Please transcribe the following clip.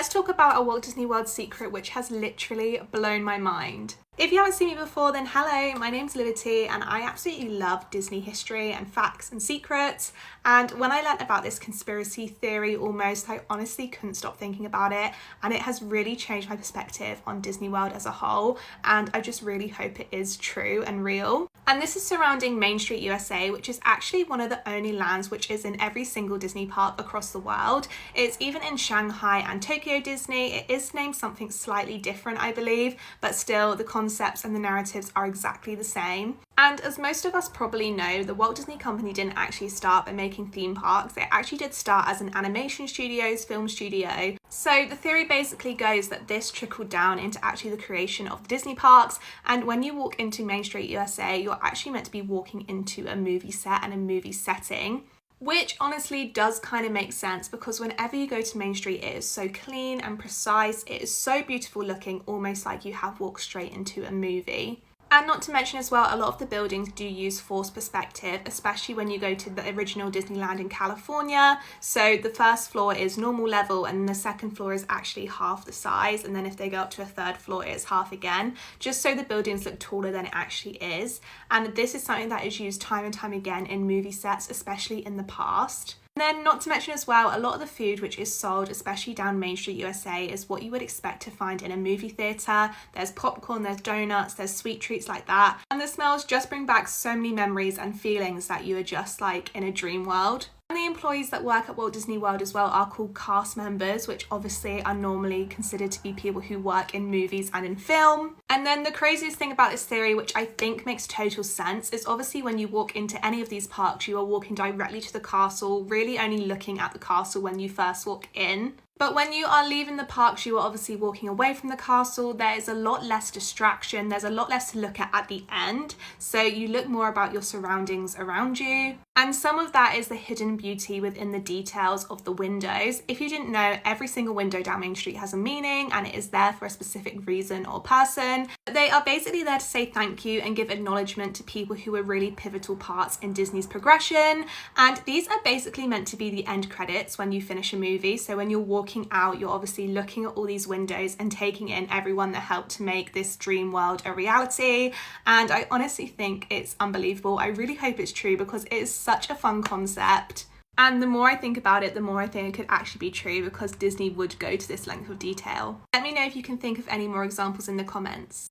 let's talk about a Walt Disney World secret which has literally blown my mind. If you haven't seen me before, then hello, my name's Liberty and I absolutely love Disney history and facts and secrets. And when I learnt about this conspiracy theory almost, I honestly couldn't stop thinking about it, and it has really changed my perspective on Disney World as a whole, and I just really hope it is true and real. And this is surrounding Main Street USA, which is actually one of the only lands which is in every single Disney park across the world. It's even in Shanghai and Tokyo Disney. It is named something slightly different, I believe, but still the concepts and the narratives are exactly the same. And as most of us probably know, the Walt Disney Company didn't actually start by making theme parks. It actually did start as an animation studios, film studio. So the theory basically goes that this trickled down into actually the creation of the Disney parks. And when you walk into Main Street USA, you're actually meant to be walking into a movie set and a movie setting. Which honestly does kind of make sense, because whenever you go to Main Street, it is so clean and precise. It is so beautiful looking, almost like you have walked straight into a movie. And not to mention as well, a lot of the buildings do use forced perspective, especially when you go to the original Disneyland in California. So the first floor is normal level and the second floor is actually half the size. And then if they go up to a third floor, it's half again, just so the buildings look taller than it actually is. And this is something that is used time and time again in movie sets, especially in the past. And then not to mention as well, a lot of the food which is sold, especially down Main Street USA, is what you would expect to find in a movie theatre. There's popcorn, there's donuts, there's sweet treats like that. And the smells just bring back so many memories and feelings that you are just like in a dream world. And the employees that work at Walt Disney World as well are called cast members, which obviously are normally considered to be people who work in movies and in film. And then the craziest thing about this theory, which I think makes total sense, is obviously when you walk into any of these parks, you are walking directly to the castle, really only looking at the castle when you first walk in. But when you are leaving the parks, you are obviously walking away from the castle. There is a lot less distraction. There's a lot less to look at the end. So you look more about your surroundings around you. And some of that is the hidden beauty within the details of the windows. If you didn't know, every single window down Main Street has a meaning, and it is there for a specific reason or person. They are basically there to say thank you and give acknowledgement to people who were really pivotal parts in Disney's progression. And these are basically meant to be the end credits when you finish a movie. So when you're walking out, you're obviously looking at all these windows and taking in everyone that helped to make this dream world a reality. And I honestly think it's unbelievable. I really hope it's true, because it is such a fun concept. And the more I think about it, the more I think it could actually be true, because Disney would go to this length of detail. Let me know if you can think of any more examples in the comments.